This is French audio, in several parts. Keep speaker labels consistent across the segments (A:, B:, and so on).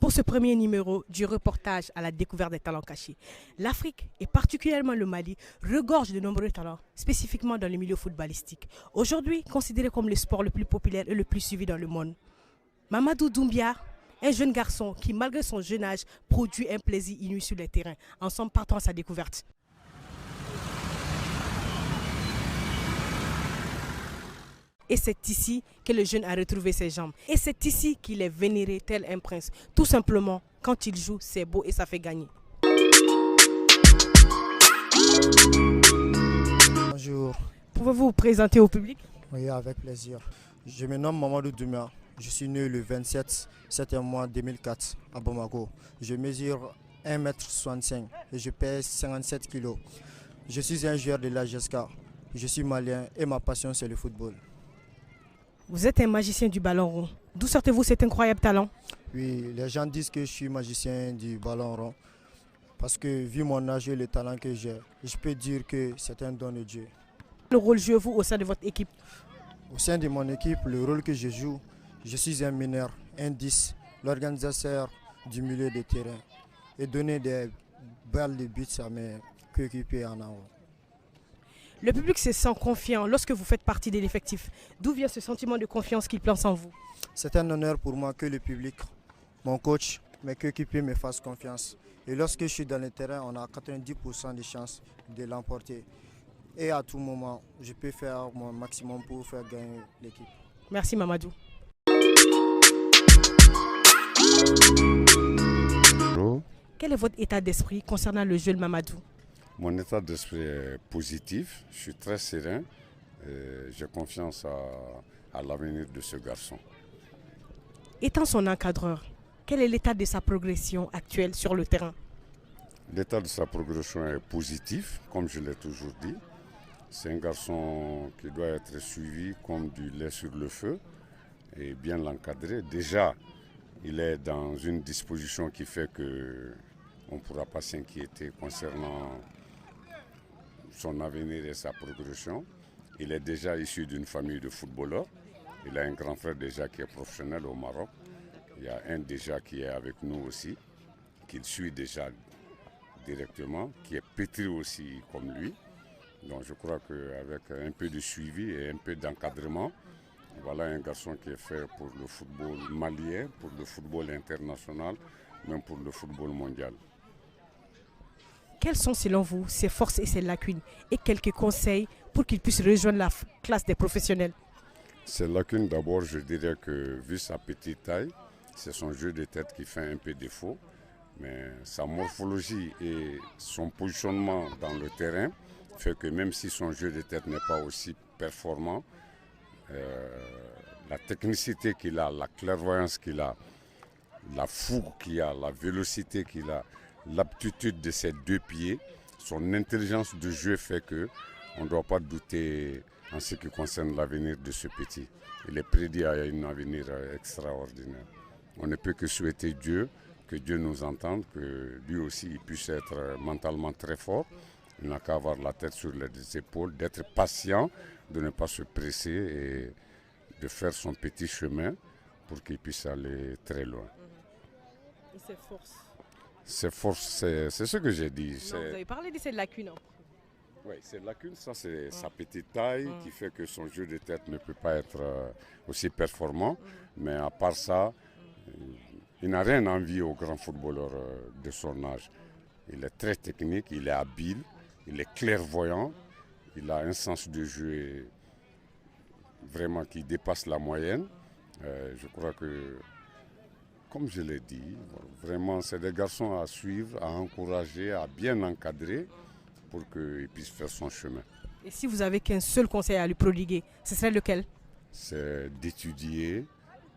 A: pour ce premier numéro du reportage à la découverte des talents cachés. L'Afrique, et particulièrement le Mali, regorge de nombreux talents, spécifiquement dans le milieu footballistique. Aujourd'hui, considéré comme le sport le plus populaire et le plus suivi dans le monde. Mamadou Doumbia, un jeune garçon qui, malgré son jeune âge, produit un plaisir inouï sur les terrains. Ensemble, partons à sa découverte. Et c'est ici que le jeune a retrouvé ses jambes. Et c'est ici qu'il est vénéré tel un prince. Tout simplement, quand il joue, c'est beau et ça fait gagner.
B: Bonjour.
A: Pouvez-vous vous présenter au public?
B: Oui, avec plaisir. Je me nomme Mamadou Doumbia. Je suis né le 27 septembre 2004 à Bamako. Je mesure 1m65 et je pèse 57 kg. Je suis un joueur de la GSK. Je suis malien et ma passion c'est le football.
A: Vous êtes un magicien du ballon rond. D'où sortez-vous cet incroyable talent?
B: Oui, les gens disent que je suis magicien du ballon rond. Parce que vu mon âge et le talent que j'ai, je peux dire que c'est un don de Dieu.
A: Quel rôle jouez-vous au sein de votre équipe?
B: Au sein de mon équipe, le rôle que je joue, je suis un meneur, un 10, l'organisateur du milieu de terrain et donner des balles de but à mes coéquipiers en avant.
A: Le public se sent confiant lorsque vous faites partie de l'effectif. D'où vient ce sentiment de confiance qu'il place en vous?
B: C'est un honneur pour moi que le public, mon coach, mes coéquipiers me fassent confiance. Et lorsque je suis dans le terrain, on a 90% de chances de l'emporter. Et à tout moment, je peux faire mon maximum pour faire gagner l'équipe.
A: Merci Mamadou.
C: Bonjour.
A: Quel est votre état d'esprit concernant le jeune Mamadou?
C: Mon état d'esprit est positif, je suis très serein et j'ai confiance à l'avenir de ce garçon.
A: Étant son encadreur, quel est l'état de sa progression actuelle sur le terrain?
C: L'état de sa progression est positif, comme je l'ai toujours dit. C'est un garçon qui doit être suivi comme du lait sur le feu et bien l'encadrer. Déjà, il est dans une disposition qui fait qu'on ne pourra pas s'inquiéter concernant son avenir et sa progression. Il est déjà issu d'une famille de footballeurs. Il a un grand frère déjà qui est professionnel au Maroc. Il y a un déjà qui est avec nous aussi, qu'il suit déjà directement, qui est pétri aussi comme lui. Donc je crois qu'avec un peu de suivi et un peu d'encadrement, voilà un garçon qui est fait pour le football malien, pour le football international, même pour le football mondial.
A: Quelles sont selon vous ses forces et ses lacunes et quelques conseils pour qu'il puisse rejoindre la classe des professionnels?
C: Ses lacunes, d'abord, je dirais que vu sa petite taille, c'est son jeu de tête qui fait un peu défaut. Mais sa morphologie et son positionnement dans le terrain fait que même si son jeu de tête n'est pas aussi performant, la technicité qu'il a, la clairvoyance qu'il a, la fougue qu'il a, la vélocité qu'il a, l'aptitude de ses deux pieds, son intelligence de jeu fait qu'on ne doit pas douter en ce qui concerne l'avenir de ce petit. Il est prédit à un avenir extraordinaire. On ne peut que souhaiter Dieu, que Dieu nous entende, que lui aussi il puisse être mentalement très fort. Il n'a qu'à avoir la tête sur les épaules, d'être patient, de ne pas se presser et de faire son petit chemin pour qu'il puisse aller très loin.
A: Et ses forces?
C: Ses forces, c'est ce que j'ai dit.
A: Non, vous avez parlé de ses lacunes.
C: Oui, ses lacunes, ça c'est sa petite taille qui fait que son jeu de tête ne peut pas être aussi performant. Mais à part ça, il n'a rien envie aux grands footballeurs de son âge. Il est très technique, il est habile, il est clairvoyant, il a un sens de jeu vraiment qui dépasse la moyenne. Je crois que, comme je l'ai dit, vraiment c'est des garçons à suivre, à encourager, à bien encadrer pour qu'il puisse faire son chemin.
A: Et si vous avez qu'un seul conseil à lui prodiguer, ce serait lequel?
C: C'est d'étudier,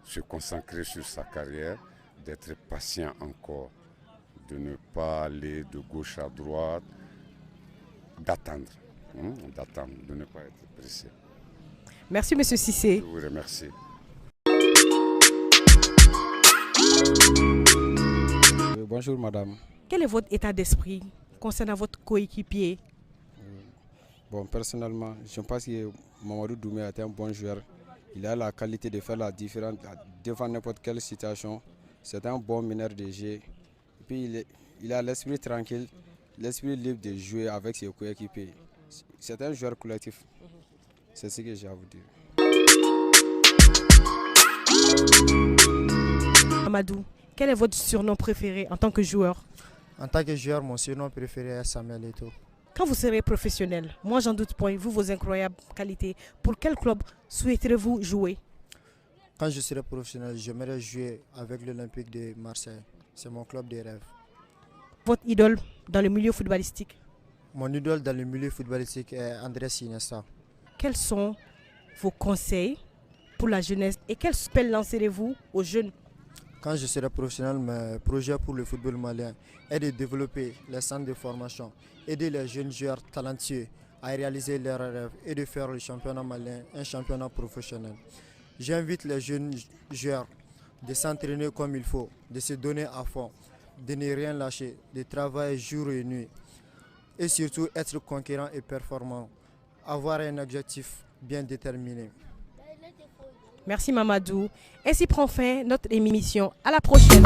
C: se concentrer sur sa carrière, d'être patient encore, de ne pas aller de gauche à droite, d'attendre, de ne pas être pressé.
A: Merci Monsieur Cissé.
C: Je vous remercie.
D: Bonjour madame.
A: Quel est votre état d'esprit concernant votre coéquipier?
D: Bon, personnellement, je pense que Mamadou Doumbia est un bon joueur. Il a la qualité de faire la différence devant n'importe quelle situation. C'est un bon meneur de jeu. Et puis il a l'esprit tranquille, l'esprit libre de jouer avec ses coéquipiers. C'est un joueur collectif. C'est ce que j'ai à vous dire.
A: Amadou, quel est votre surnom préféré en tant que joueur?
B: En tant que joueur, mon surnom préféré est Samuel Eto'o.
A: Quand vous serez professionnel, moi j'en doute point, vous vos incroyables qualités, pour quel club souhaiterez-vous jouer?
B: Quand je serai professionnel, j'aimerais jouer avec l'Olympique de Marseille. C'est mon club de rêve.
A: Votre idole dans le milieu footballistique?
B: Mon idole dans le milieu footballistique est Andrés Iniesta.
A: Quels sont vos conseils pour la jeunesse et quels appels lancerez-vous aux jeunes?
B: Quand je serai professionnel, mes projets pour le football malien est de développer les centres de formation, aider les jeunes joueurs talentueux à réaliser leurs rêves et de faire le championnat malien un championnat professionnel. J'invite les jeunes joueurs de s'entraîner comme il faut, de se donner à fond, de ne rien lâcher, de travailler jour et nuit et surtout être conquérant et performant, avoir un objectif bien déterminé.
A: Merci Mamadou. Ainsi prend fin notre émission. À la prochaine.